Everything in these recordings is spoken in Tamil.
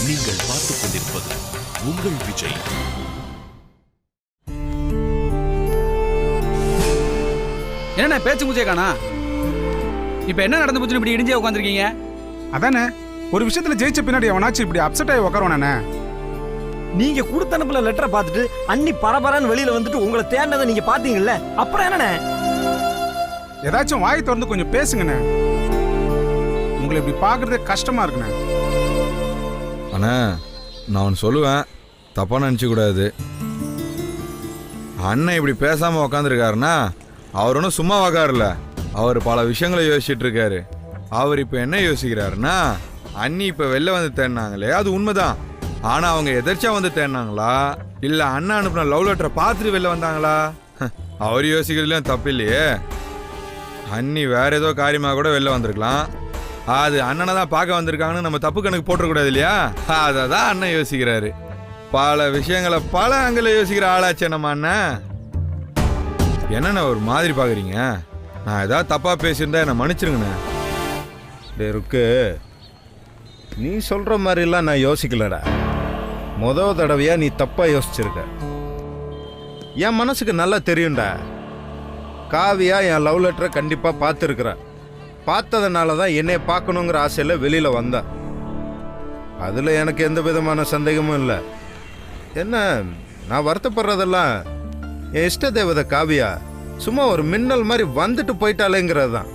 நீங்கள் பார்த்துக் கொண்டிருப்பது உங்கள் விஜய். என்ன பேச்சு மூச்சே காணா? இப்ப என்ன நடந்து போச்சுன்னு இப்படி இடிஞ்சே உட்காந்துருக்கீங்க? அதானே ஒரு விஷயத்துல ஜெயிச்ச பின்னாடி அவனாச்சும் இப்படி அப்செட் ஆகி உட்காருவானே. நீங்க கொடுத்த அனுப்புல லெட்டரை பார்த்துட்டு அண்ணி பரபரன்னு வெளியில வந்துட்டு உங்களை தேடினதை நீங்க பாத்தீங்கல்ல, அப்புறம் என்னண்ணே? ஏதாச்சும் வாய் திறந்து கொஞ்சம் பேசுங்கண்ணே. உங்களை இப்படி பாக்குறதே கஷ்டமா இருக்குண்ணே. அண்ணா நான் ஒன்று சொல்லுவேன், தப்பா நினச்சி கூடாது. அண்ணன் இப்படி பேசாம உக்காந்துருக்காருன்னா அவர் ஒன்றும் சும்மா உக்காருல, அவர் பல விஷயங்களை யோசிச்சுட்டு இருக்காரு. அவர் இப்போ என்ன யோசிக்கிறாருன்னா, அண்ணி இப்போ வெளில வந்து தேடினாங்களே அது உண்மைதான், ஆனால் அவங்க எதிர்ச்சா வந்து தேடினாங்களா இல்லை அண்ணன் அனுப்புன லவ் லெட்டரை பார்த்துட்டு வெளில வந்தாங்களா? அவர் யோசிக்கிறதுலையும் தப்பு இல்லையே. அண்ணி வேற ஏதோ காரியமாக கூட வெளில வந்திருக்கலாம், அது அண்ணனை தான் பார்க்க வந்திருக்காங்கன்னு நம்ம தப்பு கணக்கு போட்டுறக்கூடாது இல்லையா? அதை தான் அண்ணன் யோசிக்கிறாரு. பல விஷயங்களை பல ஆங்கில யோசிக்கிற ஆளாச்சே நம்ம அண்ணன். என்னண்ணா ஒரு மாதிரி பார்க்குறீங்க? நான் ஏதாவது தப்பாக பேசியிருந்தா என்னை மன்னிச்சிருங்கண்ணே. இருக்கு, நீ சொல்கிற மாதிரிலாம் நான் யோசிக்கலடா. முதல் தடவையாக நீ தப்பாக யோசிச்சிருக்க. என் மனசுக்கு நல்லா தெரியும்டா. காவியா என் லவ் லெட்டரை கண்டிப்பாக பார்த்துருக்குறா. பார்த்ததுனால தான் என்னை பார்க்கணுங்கிற ஆசையில் வெளியில் வந்தா. அதில் எனக்கு எந்த விதமான சந்தேகமும் இல்லை. என்ன நான் வருத்தப்படுறதெல்லாம் என் இஷ்ட தேவதை காவியா சும்மா ஒரு மின்னல் மாதிரி வந்துட்டு போயிட்டாலேங்கிறது தான்.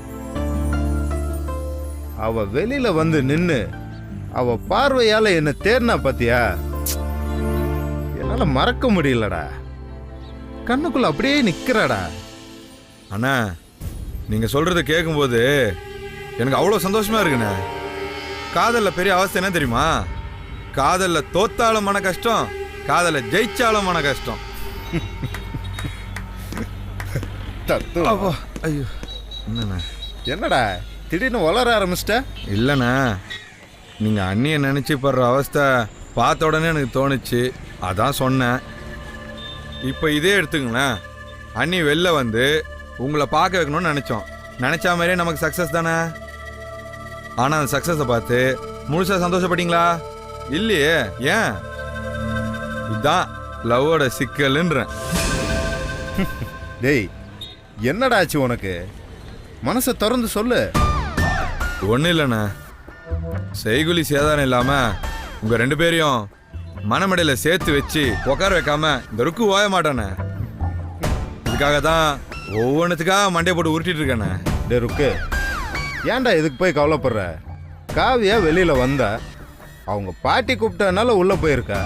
அவ வெளியில வந்து நின்று அவ பார்வையால என்ன தேர்னா பாத்தியா, என்னால மறக்க முடியலடா. கண்ணுக்குள்ள அப்படியே நிக்கிறாடா. அண்ணா நீங்கள் சொல்கிறத கேட்கும்போது எனக்கு அவ்வளோ சந்தோஷமாக இருக்குண்ணே. காதலில் பெரிய அவஸ்தை என்ன தெரியுமா? காதலில் தோத்தாலும் மன கஷ்டம், காதலில் ஜெயிச்சாலும் மன கஷ்டம். ஐயோ என்னண்ணா என்னடா திடீர்னு வளர ஆரம்பிச்சிட்ட? இல்லைண்ணா, நீங்கள் அண்ணியை நினச்சி படுற அவஸ்தை பார்த்த உடனே எனக்கு தோணுச்சு, அதான் சொன்னேன். இப்போ இதே எடுத்துங்களேன், அண்ணி வெளில வந்து உங்களை பார்க்க வைக்கணும்னு நினச்சோம். நினச்சா மாதிரியே நமக்கு சக்ஸஸ் தானே. ஆனால் அந்த சக்ஸஸை பார்த்து முழுசாக சந்தோஷப்பட்டீங்களா? இல்லையே. ஏன்? இதுதான் லவ்வோட சிக்கல்ன்றேன். டேய் என்னடா ஆச்சு உனக்கு? மனசை திறந்து சொல்லு. ஒன்றும் இல்லைண்ணே, செய்குலி சேதாரம் இல்லாமல் உங்கள் ரெண்டு பேரையும் மனமடையில் சேர்த்து வச்சு உட்கார வைக்காம இந்த ருக்கு ஓய மாட்டானே. இதுக்காக தான் ஒவ்வொன்றுத்துக்காக மண்டையை போட்டு உருட்டிட்டு இருக்கேண்ணே. டே ருக்கு, ஏன்டா இதுக்கு போய் கவலைப்படுற? காவியா வெளியில வந்தா, அவங்க பாட்டி கூப்பிட்டனால உள்ள போயிருக்கா.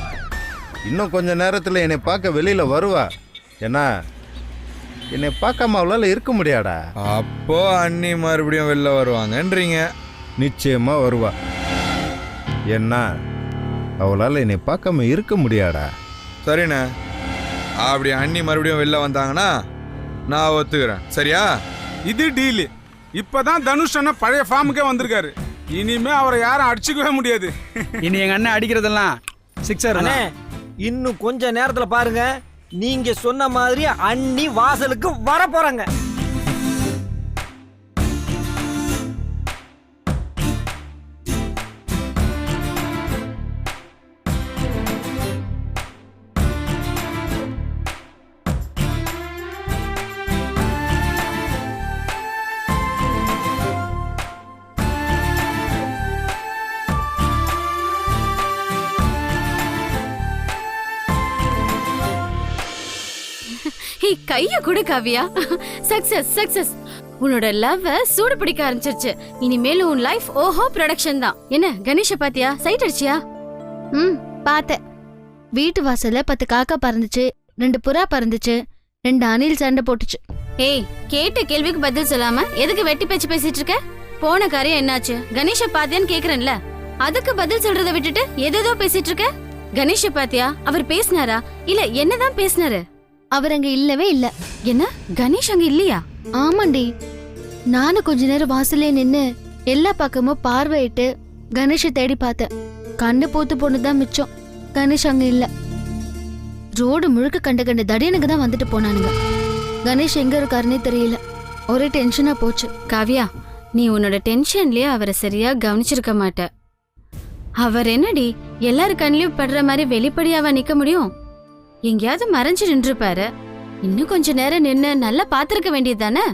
இன்னும் கொஞ்ச நேரத்தில் என்னை பார்க்க வெளியில வருவா. ஏன்னா என்னை பார்க்காம அவளால் இருக்க முடியாடா. அப்போ அண்ணி மறுபடியும் வெளில வருவாங்கன்றீங்க? நிச்சயமா வருவா. என்ன அவளால் என்னை பார்க்காம இருக்க முடியாடா. சரிண்ணே, அப்படி அண்ணி மறுபடியும் வெளில வந்தாங்கன்னா நான் ஒத்துக்கிறேன். சரியா? இது டீல். இப்பதான் தனுஷ் அண்ணா பழைய ஃபார்முக்கே வந்திருக்காரு. இனிமே அவரை யாரும் அடிச்சுக்கவே முடியாது. இனி எங்க அண்ணன் அடிக்கிறதெல்லாம் சிக்ஸர். அண்ணே இன்னும் கொஞ்ச நேரத்துல பாருங்க, நீங்க சொன்ன மாதிரி அண்ணி வாசலுக்கு வர போறாங்க. கைய கூட காவியா. Success success. உன்னோட லவ் சூடு பிடிக்க ஆரம்பிச்சிருச்சு. இனிமேல் உன் லைஃப் ஓஹோ ப்ரொடக்ஷன் தான். என்ன கணேஷ பாத்தியா? சைட் அடிச்சியா? பார்த்தேன். வீட்டு வாசல்ல 10 காக்கா பறந்துச்சு, 2 புறா பறந்துச்சு, 2 அணில் சண்டை போட்டுச்சு. ஏய், கேட்ட கேள்விக்கு பதில் சொல்லாம எதுக்கு வெட்டி பேச்சு பேசிட்டு இருக்க? போன காரியம் என்னாச்சு? கணேஷ பாத்தியான்னு கேக்குறேன்ல, அதுக்கு பதில் சொல்றத விட்டுட்டு எதேதோ பேசிட்டு இருக்க. கணேஷ பாத்தியா? அவர் பேசினாரா இல்ல என்னதான் பேசினாரு? அவர் அங்க இல்லவே இல்ல. என்ன கணேஷ் அங்க இல்லையா? ஆமாண்டி, நானும் கொஞ்ச நேரம் வாசல்லே நின்னு எல்லா பக்கமும் பார்வையிட்டு கணேஷை தேடி பார்த்தேன். கண்ணு போத்து போனதுதான் மிச்சம். கணேஷ் அங்க இல்ல. ரோடு முழுக்க கண்ட தடியனுக்கு தான் வந்துட்டு போனானுங்க. கணேஷ் எங்க இருக்காருன்னே தெரியல. ஒரே டென்ஷனா போச்சு. காவியா, நீ உன்னோட டென்ஷன்லயே அவரை சரியா கவனிச்சிருக்க மாட்ட. அவர் என்னடி எல்லாரு கண்ணிலயும் படுற மாதிரி வெளிப்படையாவா நிக்க முடியும்? எங்கேயாவது மறைஞ்சு நின்றுப்பாரு. இன்னும் கொஞ்ச நேரம் நின்னு நல்லா பாத்திருக்க வேண்டியதுதானே?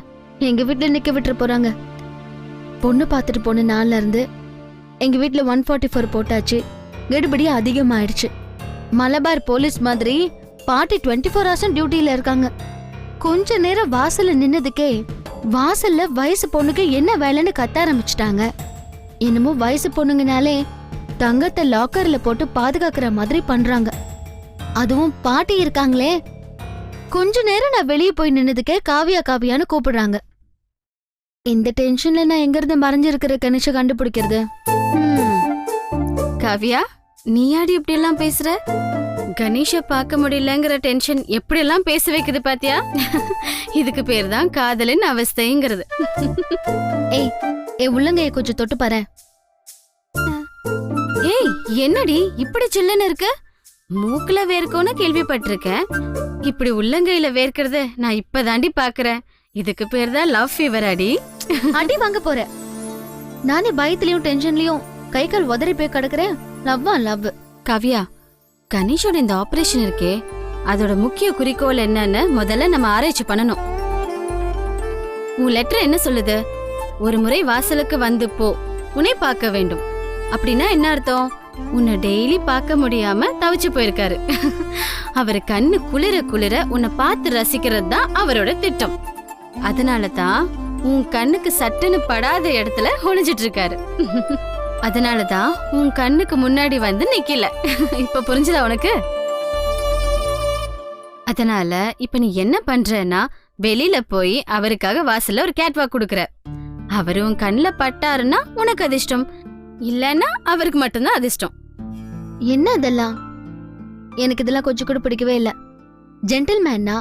எங்க வீட்ல நிக்க விட்டுற போறாங்க. பொண்ணு பார்த்துட்டு போன நாள்ல இருந்து எங்க வீட்ல 144 போட்டாச்சு. கெடுபடி அதிகமாயிடுச்சு. மலபார் போலீஸ் மாதிரி பாட்டி 24 ஹவர்ஸும் டியூட்டில இருக்காங்க. கொஞ்ச நேரம் வாசல்ல நின்னதுக்கே வாசல்ல வயசு பொண்ணுக்கு என்ன வேலைன்னு கத்த ஆரம்பிச்சிட்டாங்க. என்னமோ வயசு பொண்ணுங்கனாலே தங்கத்தை லாக்கர்ல போட்டு பாதுகாக்கிற மாதிரி பண்றாங்க. அதுவும் பாட்டி இருக்காங்களே, கொஞ்ச நேரம் நான் வெளியே போய் நின்னதுக்கே காவியா காவியான்னு கூப்பிடுறாங்க. இந்த டென்ஷன்ல நான் எங்க இருந்து மறைஞ்சிருக்கிற கணேஷ கண்டுபிடிக்கிறது? காவியா, நீயாடி இப்படி எல்லாம் பேசுற? கணேஷ பார்க்க முடியலங்கிற டென்ஷன் எப்படி எல்லாம் பேச வைக்குது பாத்தியா? இதுக்கு பேர் தான் காதலின் அவஸ்தைங்கிறது. ஏய் உள்ளங்கைய கொஞ்சம் தொட்டு பாரு. ஏய், என்னடி இப்படி சில்லுன்னு இருக்கு? மூக்குல வேர்க்கும்னு கேள்விப்பட்டிருக்கேன். இப்படி உள்ளங்கையில வேர்க்கிறது நான் இப்பதாண்டி பாக்குறேன். இதுக்கு பேர் தான் லவ் ஃபீவர். அடி அடி வாங்க போற. நானே பயத்துலயும் டென்ஷன்லயும் கை கால் உதறி போய் கிடக்குறேன். லவ்வா லவ். காவியா, கணேஷோட இந்த ஆபரேஷன் இருக்கே, அதோட முக்கிய குறிக்கோள் என்னன்னு முதல்ல நம்ம ஆராய்ச்சி பண்ணணும். உன் லெட்டர் என்ன சொல்லுது? ஒரு முறை வாசலுக்கு வந்து போ, உன்னை பார்க்க வேண்டும். அப்படின்னா என்ன அர்த்தம்? உன்னை டெய்லி பார்க்க முடியாம தவிச்சு போயிருக்காரு. அவர் கண்ணு குளிர குளிர உன்னை பார்த்து ரசிக்கிறது தான் அவரோட திட்டம். அதனால தான் உன் கண்ணுக்கு சட்டுன்னு படாத இடத்துல ஒளிஞ்சிட்டு இருக்காரு. அதனாலதான் உன் கண்ணுக்கு முன்னாடி வந்து நிக்கல. இப்ப புரிஞ்சுதா உனக்கு? அதனால இப்ப நீ என்ன பண்றன்னா, வெளியில போய் அவருக்காக வாசல்ல ஒரு கேட் வாக் கொடுக்கற. அவரு உன் கண்ணுல பட்டாருன்னா உனக்கு அதிர்ஷ்டம், இல்லன்னா அவருக்கு மட்டும்தான் அதிர்ஷ்டம். என்ன இதெல்லாம்? எனக்கு இதெல்லாம் கொஞ்சம் கூட பிடிக்கவே இல்ல. ஜென்டில்மேன்னா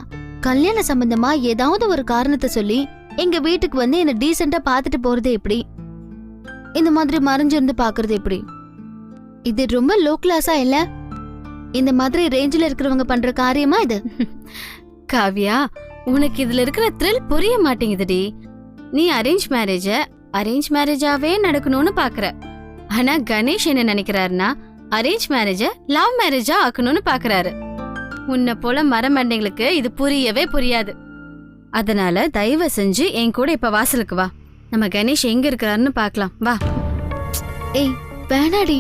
கல்யாண சம்பந்தமா ஏதாவது ஒரு காரணத்தை சொல்லி எங்க வீட்டுக்கு வந்து என்ன டீசெண்டா பாத்துட்டு போறது எப்படி? இந்த மாதிரி மறைஞ்சிருந்து பாக்குறது எப்படி? இது ரொம்ப லோ கிளாஸா இல்ல? இந்த மாதிரி ரேஞ்சில இருக்கிறவங்க பண்ற காரியமா இது? காவியா, உனக்கு இதுல இருக்கிற த்ரில் புரிய மாட்டேங்குதுடி. நீ அரேஞ்ச் மேரேஜாவே நடக்கணும்னு பாக்குற. ஆனா கணேஷ் என்ன நினைக்கிறாருன்னா, அரேஞ்ச் மேரேஜ லவ் மேரேஜா ஆக்கணும்னு பாக்குறாரு. உன்னை போல மரமண்டைங்களுக்கு இது புரியவே புரியாது. அதனால தயவு செஞ்சு என் கூட இப்ப வாசலுக்கு வா. நம்ம கணேஷ் எங்க இருக்கிறாருன்னு பாக்கலாம். வா. ஏய் வேணாடி.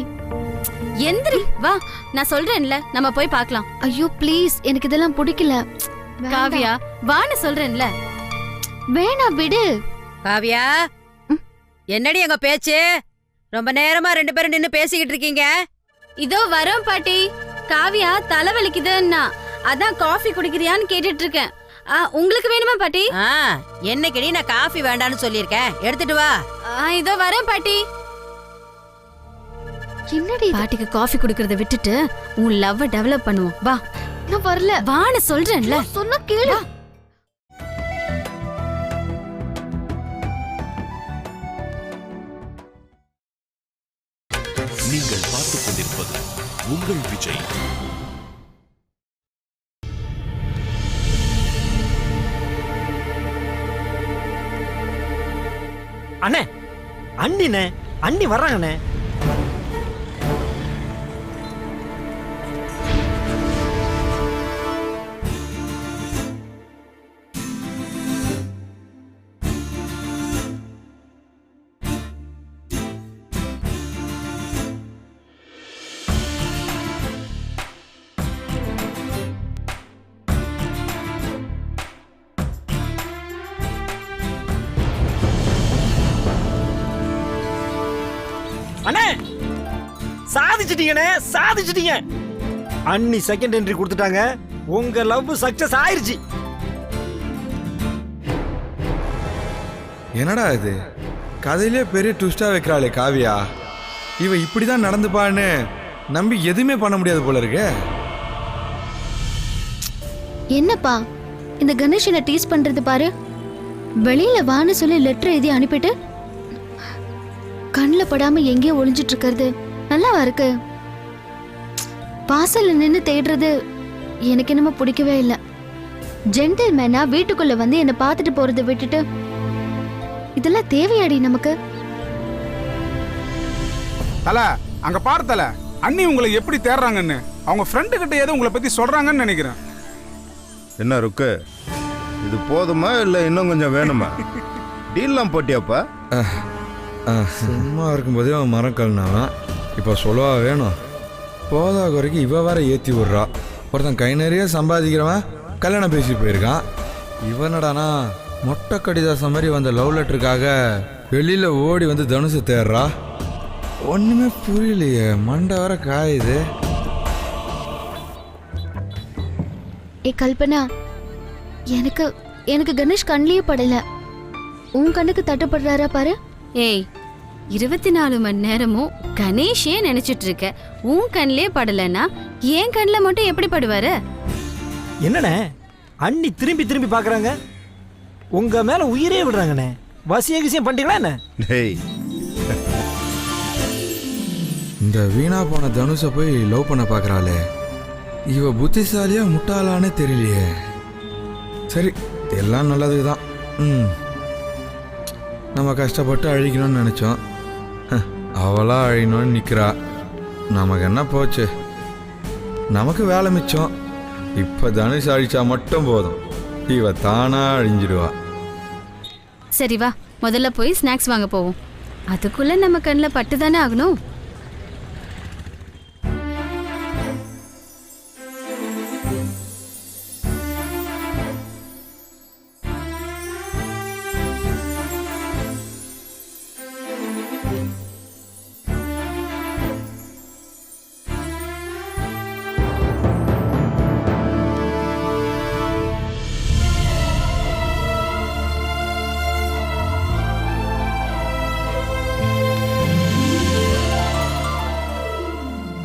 எந்திரி வா, நான் சொல்றேன்ல, நம்ம போய் பாக்கலாம். ஐயோ ப்ளீஸ், எனக்கு இதெல்லாம் பிடிக்கல. காவியா வான்னு சொல்றேன்ல. வேணா விடு. காவியா, என்னடி எங்க பேச்சு? ரொம்ப நேரமா 2 பேரும் நின்னு பேசிக்கிட்டு இருக்கீங்க. இதோ வரோம் பாட்டி. காவியா தலைவலிக்குதுன்னா அதான் காஃபி குடிக்கிறியான்னு கேட்டுட்டு இருக்கேன். உங்களுக்கு வேணுமா பாட்டி? என்னைக்கடி நான் காஃபி வேண்டான்னு சொல்லியிருக்கேன், எடுத்துட்டு வா. இதோ வரேன் பாட்டி. என்னடி பாட்டிக்கு காஃபி குடுக்கறத விட்டுட்டு உன் லவ் டெவலப் பண்ணுவோம். வா. நான் வரல. வான்னு சொல்றேன்ல. சொன்னா கேளு. நீங்கள் பார்த்துக் கொண்டிருப்பது உங்கள் விஜய். அண்ணே, அண்ணிண்ணே, அண்ணி வர்றாங்கண்ணே. அண்ணே, சாதிச்சிட்டீங்கண்ணே, சாதிச்சிட்டீங்க. அண்ணி செகண்ட் என்ட்ரி கொடுத்துட்டாங்க. உங்க லவ் சக்சஸ் ஆயிருச்சு. என்னடா இது, கதையிலே பெரிய ட்விஸ்டா வைக்கிறாளே காவியா. இவ இப்படிதான் நடந்துப்பான்னு நம்பி எதுவுமே பண்ண முடியாது போல இருக்கு. என்னப்பா இந்த கணேஷனை டீஸ் பண்றது பாரு. வெளியில வான்னு சொல்லி லெட்டர் எழுதி அனுப்பிட்டு கண்ணுல படாம எங்கேயோ ஒளிஞ்சிட்டு இருக்கிறது நல்லாவா இருக்கு? வாசல்ல நின்னு தேடுறது எனக்கு என்னமோ பிடிக்கவே இல்ல. ஜென்டில்மேனா வீட்டுக்குள்ள வந்து என்ன பார்த்துட்டு போறதை விட்டுட்டு இதெல்லாம் தேவையாடி நமக்கு? தல அங்க பார்த்தல அண்ணி உங்களை எப்படி தேடுறாங்கன்னு அவங்க ஃப்ரெண்டு கிட்ட ஏதோ உங்களை பத்தி சொல்றாங்கன்னு நினைக்கிறேன். என்ன ருக்கு, இது போதுமா இல்லை இன்னும் கொஞ்சம் வேணுமா? டீல்லாம் போட்டியாப்பா? சும்மா இருக்கும்போதே அவன் மரம் கல்னாவன், இப்போ சொல்லவா வேணும்? போதா குறைக்கு இவ வேற ஏற்றி விட்றா. ஒருத்தன் கை நிறைய சம்பாதிக்கிறவன் கல்யாணம் பேசி போயிருக்கான். இவனடானா மொட்டை கடிதாசம் மாதிரி வந்த லவ் லெட்டருக்காக வெளியில் ஓடி வந்து தனுசு தேடுறா. ஒன்றுமே புரியலையே, மண்டை வர காயுது. ஏ கல்பனா, எனக்கு எனக்கு கணேஷ் கண்ணிலேயே படல. உன் கண்ணுக்கு தட்டுப்படுறாரா பாரு. ஏய், 24 மணி நேரமும் கணேஷே நினைச்சிட்டு இருக்க. உன் கண்ணிலே படலன்னா என் கண்ணில் மட்டும் எப்படி படுவாரு? என்னண்ணே அண்ணி திரும்பி திரும்பி பார்க்குறாங்க, உங்க மேல உயிரே விடுறாங்கண்ணே. வசிய கிசியம் பண்ணிட்டீங்களா என்ன? டேய், இந்த வீணா போன தனுஷை போய் லவ் பண்ண பார்க்குறாளே, இவ புத்திசாலியா முட்டாளானே தெரியலையே. சரி, எல்லாம் நல்லதுக்கு தான். நம்ம கஷ்டப்பட்டு அழிக்கணும்னு நினச்சோம், அவளா அழியணும்னு நிற்கிறா. நமக்கு என்ன போச்சு? நமக்கு வேலை மிச்சம். இப்போ தனுஷ் அழிச்சா மட்டும் போதும், இவ தானா அழிஞ்சிடுவா. சரி வா, முதல்ல போய் ஸ்நாக்ஸ் வாங்க போவோம். அதுக்குள்ள நம்ம கண்ணில் பட்டு தானே ஆகணும்.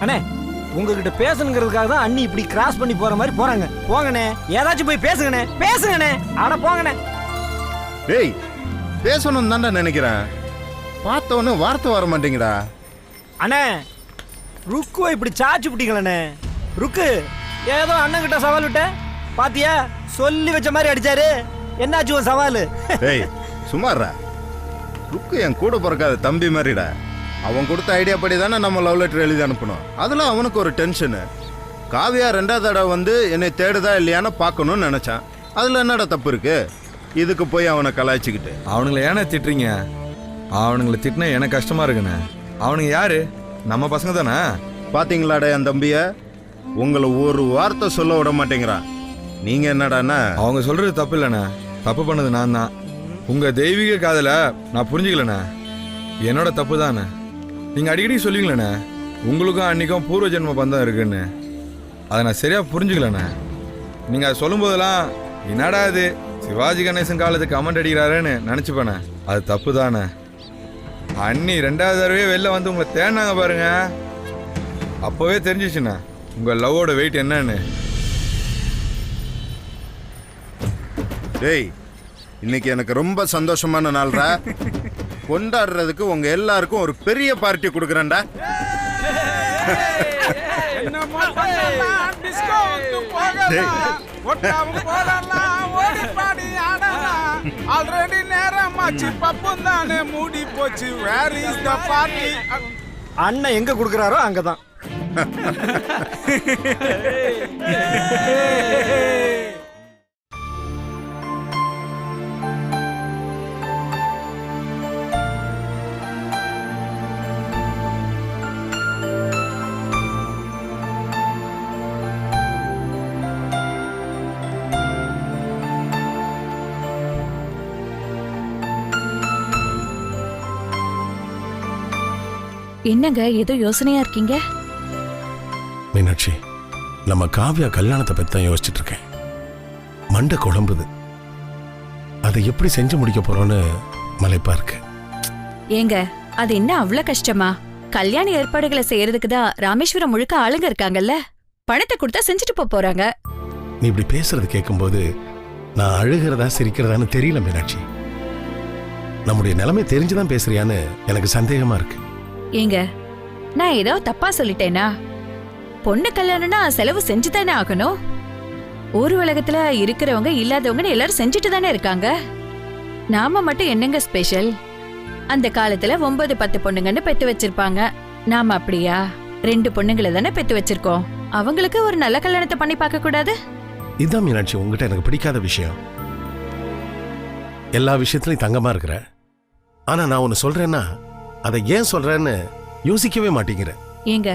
அண்ணே, உங்ககிட்ட பேசணுங்கிறதுக்காக தான் அண்ணி இப்படி கிராஸ் பண்ணி போற மாதிரி போறாங்க. போங்கண்ணே, ஏதாச்சும் போய் பேசுங்கண்ணே, பேசுங்கண்ணே. ஆனா போங்கண்ணே. டேய், பேசணும் தான்டா நினைக்கிறேன், பார்த்தவொன்னே வார்த்தை வர மாட்டேங்கடா. அண்ணே, ருக்குவை இப்படி சாச்சு பிடிக்கலண்ணே. ருக்கு ஏதோ அண்ணன் கிட்ட சவால் விட்ட பாத்தியா, சொல்லி வச்ச மாதிரி அடிச்சாரு. என்னாச்சு ஒரு சவால்? டேய் சுமாரா, ருக்கு என் கூட பிறக்காத தம்பி மாதிரிடா. அவன் கொடுத்த ஐடியா படி தானே நம்ம லவ் லெட்டர் எழுதி அனுப்பணும். அதில் அவனுக்கு ஒரு டென்ஷனு. காவியா 2வது தடவை வந்து என்னை தேடுதா இல்லையான்னு பார்க்கணும்னு நினச்சான். அதில் என்னடா தப்பு இருக்கு? இதுக்கு போய் அவனை கலாய்ச்சிக்கிட்டு. அவனுங்களை ஏன்னா திட்டுறீங்க? அவனுங்களை திட்டினா எனக்கு கஷ்டமா இருக்குண்ணே. அவனுங்க யாரு? நம்ம பசங்க தானே. பார்த்தீங்களாடா என் தம்பிய, உங்களை ஒரு வார்த்தை சொல்ல விட மாட்டேங்கிறான். நீங்கள் என்னடாண்ணா? அவங்க சொல்றது தப்பு இல்லைண்ணே, தப்பு பண்ணது நான் தான். உங்கள் தெய்வீக காதலை நான் புரிஞ்சுக்கலண்ணே, என்னோட தப்பு தானே. நீங்கள் அடிக்கடி சொல்லுவீங்களேண்ணே, உங்களுக்கும் அன்றைக்கும் பூர்வ ஜென்ம பந்தம் இருக்குன்னு. அதை நான் சரியாக புரிஞ்சுக்கலண்ணே. நீங்கள் அதை சொல்லும் போதெல்லாம் என்னடா அது சிவாஜி கணேசன் காலத்துக்கு கமெண்ட் அடிக்கிறாருன்னு நினச்சிப்பேண்ணே. அது தப்பு தானே. அண்ணி 2வது தடவையே வெளில வந்து உங்களை தேடினாங்க பாருங்க, அப்போவே தெரிஞ்சிச்சுண்ணே உங்கள் லவ்வோட வெயிட் என்னன்னு. டேய், இன்னைக்கு எனக்கு ரொம்ப சந்தோஷமான நாள்ரா. கொண்டாடுறதுக்கு உங்க எல்லாருக்கும் ஒரு பெரிய பார்ட்டி கொடுக்குறேன்டா. ஆல்ரெடி நேரமாச்சு, பப்பும் தானே மூடி போச்சு. Where is the party? அண்ணன் எங்க கொடுக்குறாரோ அங்கதான். என்னங்க ஏதோ யோசனையா இருக்கீங்க? மீனாட்சி, நம்ம காவியா கல்யாணத்தை பத்தி தான் யோசிச்சுட்டு இருக்கேன். மண்டை குழம்புது. அதை எப்படி செஞ்சு முடிக்க போறோன்னு மலைப்பா இருக்கு. ஏங்க, அது என்ன அவ்வளவு கஷ்டமா? கல்யாண ஏற்பாடுகளை செய்யறதுக்கு தான் ராமேஸ்வரம் முழுக்க ஆளுங்க இருக்காங்கல்ல. பணத்தை கொடுத்தா செஞ்சுட்டு போறாங்க. நீ இப்படி பேசுறது கேட்கும்போது நான் அழுகிறதா சிரிக்கிறதான்னு தெரியல மீனாட்சி. நம்முடைய நிலைமை தெரிஞ்சுதான் பேசுறியான்னு எனக்கு சந்தேகமா இருக்கு. ஏங்க, நான் ஏதோ தப்பா சொல்லிட்டேனா? பொண்ணு கல்யாணம்னா செலவு செஞ்சுதானே ஆகணும். ஒரு உலகத்துல இருக்கிறவங்க இல்லாதவங்கன்னு எல்லாரும் செஞ்சுட்டு தானே இருக்காங்க. நாம மட்டும் என்னங்க ஸ்பெஷல்? அந்த காலத்துல 9-10 பொண்ணுங்கன்னு பெத்து வச்சிருப்பாங்க. நாம அப்படியா? 2 பொண்ணுங்களை தானே பெத்து வச்சிருக்கோம். அவங்களுக்கு ஒரு நல்ல கல்யாணத்தை பண்ணி பார்க்க கூடாது? இதான் மீனாட்சி உங்ககிட்ட எனக்கு பிடிக்காத விஷயம். எல்லா விஷயத்துலயும் தங்கமா இருக்கிற, ஆனா நான் ஒன்னு சொல்றேன்னா அதை ஏன் சொல்றேன்னு யோசிக்கவே மாட்டேங்கிற. ஏங்க,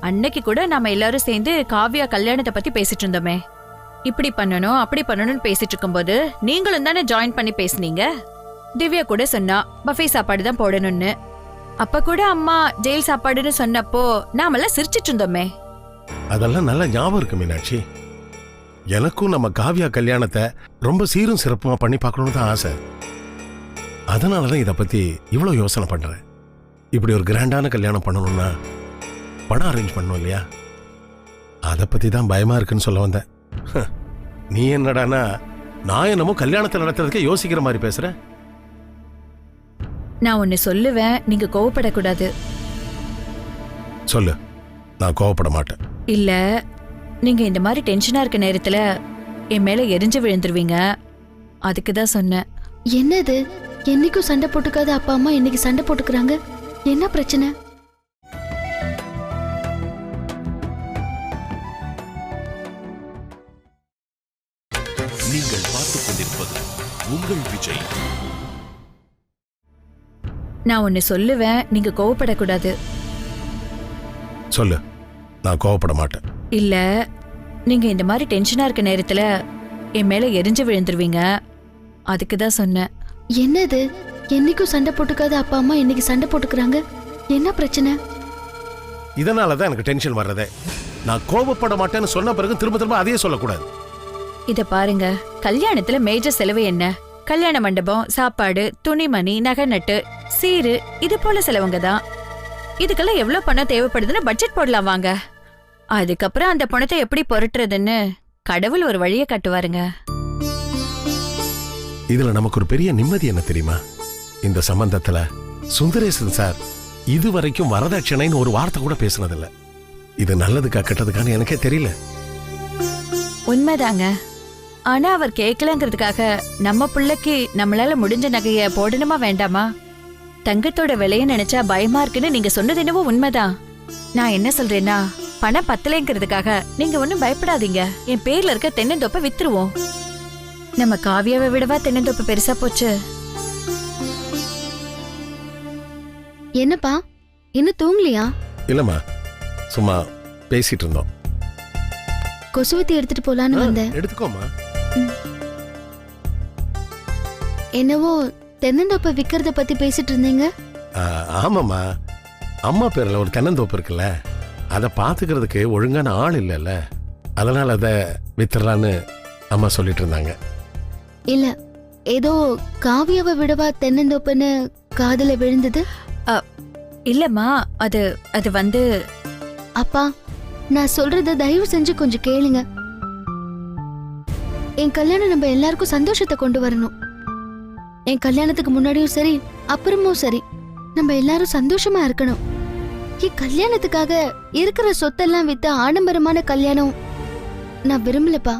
அன்னைக்கு கூட நாம எல்லாரும் சேர்ந்து காவ்யா கல்யாணத்தை பத்தி பேசிட்டு இருந்தோமே. இப்படி பண்ணணும் அப்படி பண்ணணும்னு பேசிட்டு இருக்கும்போது நீங்களும் தானே ஜாயின் பண்ணி பேசுனீங்க. திவ்யா கூட சொன்னா பஃபே சாப்பாடு தான் போடணும்னு. அப்ப கூட அம்மா ஜெயில் சாப்பாடுன்னு சொன்னப்போ நாமெல்லாம் சிரிச்சிட்டு இருந்தோமே. அதெல்லாம் நல்ல ஞாபகம் இருக்கு மீனாட்சி. எனக்கும் நம்ம காவ்யா கல்யாணத்தை ரொம்ப சீரும் சிறப்புமா பண்ணி பார்க்கணும்னு தான் ஆசை. அதனாலதான் இதை பத்தி இவ்வளவு யோசனை பண்றேன். இப்படி ஒரு கிராண்டான கல்யாணம் பண்ணணும்னா பணம் அரேஞ்ச் பண்ணணும் இல்லையா? அதை பத்தி தான் பயமா இருக்குன்னு சொல்ல வந்தேன். நீ என்னடானா நான் என்னமோ கல்யாணத்தை நடத்துறதுக்கே யோசிக்கிற மாதிரி பேசுற. நான் ஒன்னு சொல்லுவேன், நீங்க கோவப்படக்கூடாது. சொல்லு, நான் கோவப்பட மாட்டேன். இல்ல, நீங்க இந்த மாதிரி டென்ஷனா இருக்க நேரத்துல என் மேல எரிஞ்சு விழுந்துருவீங்க. அதுக்கு தான் சொன்னேன். என்னது, என்னைக்கும் சண்டை போட்டுக்காத அப்பா அம்மா இன்னைக்கு சண்டை போட்டுக்கிறாங்க? என்ன பிரச்சனை? நீங்கள் பார்த்துக் கொண்டிருப்பது உங்கள் விஜய். நான் ஒன்னு சொல்லுவேன், நீங்க கோவப்படக்கூடாது. சொல்லு, நான் கோவப்பட மாட்டேன். இல்ல, நீங்க இந்த மாதிரி டென்ஷனா இருக்க நேரத்துல என் மேல எரிஞ்சு விழுந்துருவீங்க. அதுக்கு தான் சொன்னேன். என்னது, என்னைக்கும் சண்டை போட்டுக்காத அப்பா அம்மா இன்னைக்கு சண்டை போட்டுக்கிறாங்க? என்ன பிரச்சனை? இதனாலதான் எனக்கு டென்ஷன் வர்றதே. நான் கோபப்பட மாட்டேன்னு சொன்ன பிறகு திரும்ப திரும்ப அதையே சொல்லக்கூடாது. இத பாருங்க, கல்யாணத்துல மேஜர் செலவு என்ன? கல்யாண மண்டபம், சாப்பாடு, துணிமணி, நகை நட்டு, சீரு, இது போல செலவுங்க தான். இதுக்கெல்லாம் எவ்வளவு பணம் தேவைப்படுதுன்னு பட்ஜெட் போடலாம் வாங்க. அதுக்கப்புறம் அந்த பணத்தை எப்படி புரட்டுறதுன்னு கடவுள் ஒரு வழியை காட்டுவாருங்க. இதுல நமக்கு ஒரு பெரிய நிம்மதி என்ன தெரியுமா? இந்த சம்பந்தத்துல சுந்தரேசன் சார் இதுவரைக்கும் வரதட்சணைன்னு ஒரு வார்த்தை கூட பேசினதில்ல. இது நல்லதுக்கா கெட்டதுக்கான்னு எனக்கே தெரியல. உண்மைதாங்க. ஆனா அவர் கேட்கலங்கிறதுக்காக நம்ம பிள்ளைக்கு நம்மளால முடிஞ்ச நகைய போடணுமா வேண்டாமா? தங்கத்தோட விலைய நினைச்சா பயமா இருக்குன்னு நீங்க சொன்னது என்னவோ உண்மைதான். நான் என்ன சொல்றேன்னா, பணம் பத்தலைங்கிறதுக்காக நீங்க ஒன்னும் பயப்படாதீங்க. என் பேர்ல இருக்க தென்னந்தோப்பை வித்துருவோம். நம்ம காவியாவை விடவா தென்னந்தோப்பு பெருசா போச்சு? என்னப்பா, இன்னும் தூங்கலையா? இல்லம்மா, சும்மா பேசிட்டு இருந்தோம். கொசுவத்தி எடுத்துட்டு போலான்னு வந்தேன். எடுத்துக்கோமா. என்னவோ தென்னந்தோப்பை விக்கிறத பத்தி பேசிட்டு இருந்தீங்க. ஆமாம்மா, அம்மா பேர்ல ஒரு தென்னந்தோப்பு இருக்குல்ல, அதை பாத்துக்கிறதுக்கு ஒழுங்கான ஆள் இல்லைல்ல, அதனால அதை வித்துறான்னு அம்மா சொல்லிட்டு இருந்தாங்க. இல்ல, ஏதோ காவியாவை விடவா தென்னந்தோப்புன்னு காதுல விழுந்தது. இல்லம்மா, அது அது வந்து அப்பா, நான் சொல்றத தயவு செஞ்சு கொஞ்சம் கேளுங்க. என் கல்யாணம் நம்ம எல்லாருக்கும் சந்தோஷத்தை கொண்டு வரணும். என் கல்யாணத்துக்கு முன்னாடியும் சரி அப்புறமும் சரி நம்ம எல்லாரும் சந்தோஷமா இருக்கணும். என் கல்யாணத்துக்காக இருக்கிற சொத்தெல்லாம் வித்த ஆடம்பரமான கல்யாணம் நான் விரும்பலப்பா.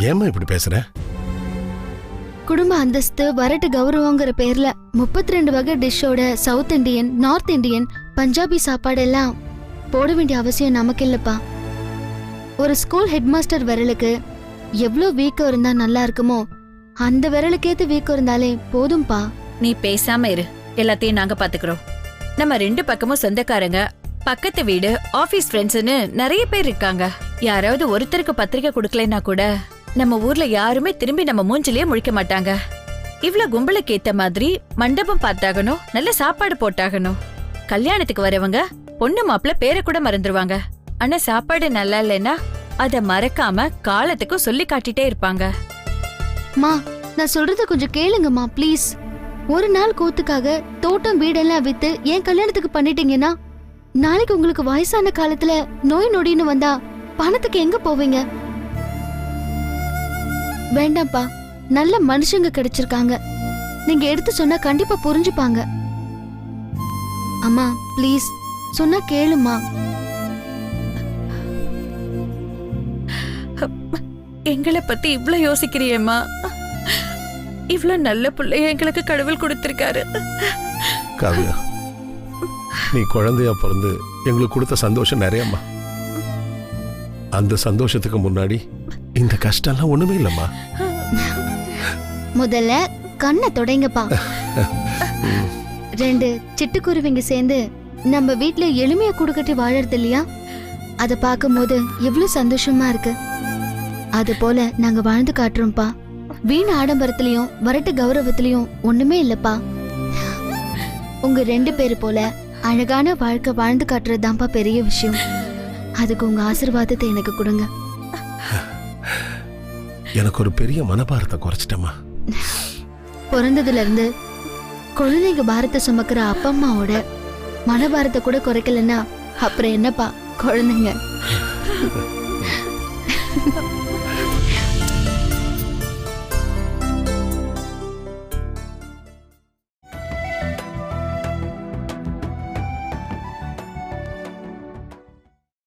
ஏம்மா இப்படி பேசுற? குடும்ப அந்தஸ்து வரட்டு கௌரவங்கிற பேர்ல 32 வகை டிஷ்ஷோட south Indian, north Indian, Punjabi சாப்பாடெல்லாம் போட வேண்டிய அவசியம் நமக்கு இல்லப்பா. ஒரு ஸ்கூல் ஹெட்மாஸ்டர் விரலுக்கு எவ்வளோ வீக்கம் இருந்தா நல்லா இருக்குமோ அந்த விரலுக்கேத்து வீக்கம் இருந்தாலே போதும்பா. நீ பேசாம இரு, எல்லாத்தையும் நாங்க பாத்துக்கிறோம். நம்ம 2 பக்கமும் சொந்தக்காரங்க, பக்கத்து வீடு, ஆபீஸ் ஃப்ரெண்ட்ஸ்னு நிறைய பேர் இருக்காங்க. யாராவது ஒருத்தருக்கு பத்திரிக்கை கொடுக்கலன்னா கூட நம்ம ஊர்ல யாருமே திரும்பி நம்ம மூஞ்சிலேயே முழிக்க மாட்டாங்க. இவ்வளவு கும்பலுக்கு ஏத்த மாதிரி மண்டபம் பார்த்தாகணும், நல்ல சாப்பாடு போட்டாகணும். கல்யாணத்துக்கு வரவங்க பொண்ணு மாப்பிள்ள பேரை கூட மறந்துடுவாங்க. ஆனா சாப்பாடு நல்லா இல்லைன்னா அத மறக்காம காலத்துக்கும் சொல்லி காட்டிட்டே இருப்பாங்க. மா, நான் சொல்றத கொஞ்சம் கேளுங்கம்மா ப்ளீஸ். ஒரு நாள் கூத்துக்காக தோட்டம் வீடெல்லாம் வித்து என் கல்யாணத்துக்கு பண்ணிட்டீங்கன்னா நாளைக்கு உங்களுக்கு வயசான காலத்துல நோய் நொடின்னு வந்தா பணத்துக்கு எங்க போவீங்க? வேண்டாம்ப்பா, நல்ல மனுஷங்க கிடைச்சிருக்காங்க. நீங்க எடுத்து சொன்னா கண்டிப்பா புரிஞ்சுப்பாங்க. அம்மா ப்ளீஸ், சொன்னா கேளுமா. எங்களை பத்தி இவ்ளோ யோசிக்கிறியேம்மா. இவ்ளோ நல்ல பிள்ளைய எங்களுக்கு கடவுள் கொடுத்திருக்காரு. காவியா, நீ குழந்தையா பிறந்து எங்களுக்கு கொடுத்த சந்தோஷம் நிறையம்மா. அந்த சந்தோஷத்துக்கு முன்னாடி இந்த கஷ்டம்லாம் ஒண்ணுமே இல்லம்மா. முதல்ல கண்ணை தொடங்கப்பா. 2 சிட்டுக்குருவிங்க சேர்ந்து நம்ம வீட்ல எளிமையா கூடுகட்டி வாழறது இல்லையா? அதை பார்க்கும்போது எவ்வளவு சந்தோஷமா இருக்கு. அது போல நாங்க வாழ்ந்து காட்டுறோம்ப்பா. வீண் ஆடம்பரத்திலையும் வரட்டு கௌரவத்திலையும் ஒண்ணுமே இல்லப்பா. உங்க 2 பேரு போல அழகான வாழ்க்கை வாழ்ந்து காட்டுறதுதான்ப்பா பெரிய விஷயம். அதுக்கு உங்க ஆசீர்வாதத்தை எனக்கு கொடுங்க. எனக்கு ஒரு பெரிய மனபாரத்தை குறைச்சிட்டம்மா. பிறந்ததுல இருந்து குழந்தைங்க பாரத்தை சுமக்கிற அப்பா அம்மாவோட மனபாரத்தை கூட குறைக்கலன்னா அப்புறம் என்னப்பா குழந்தைங்க.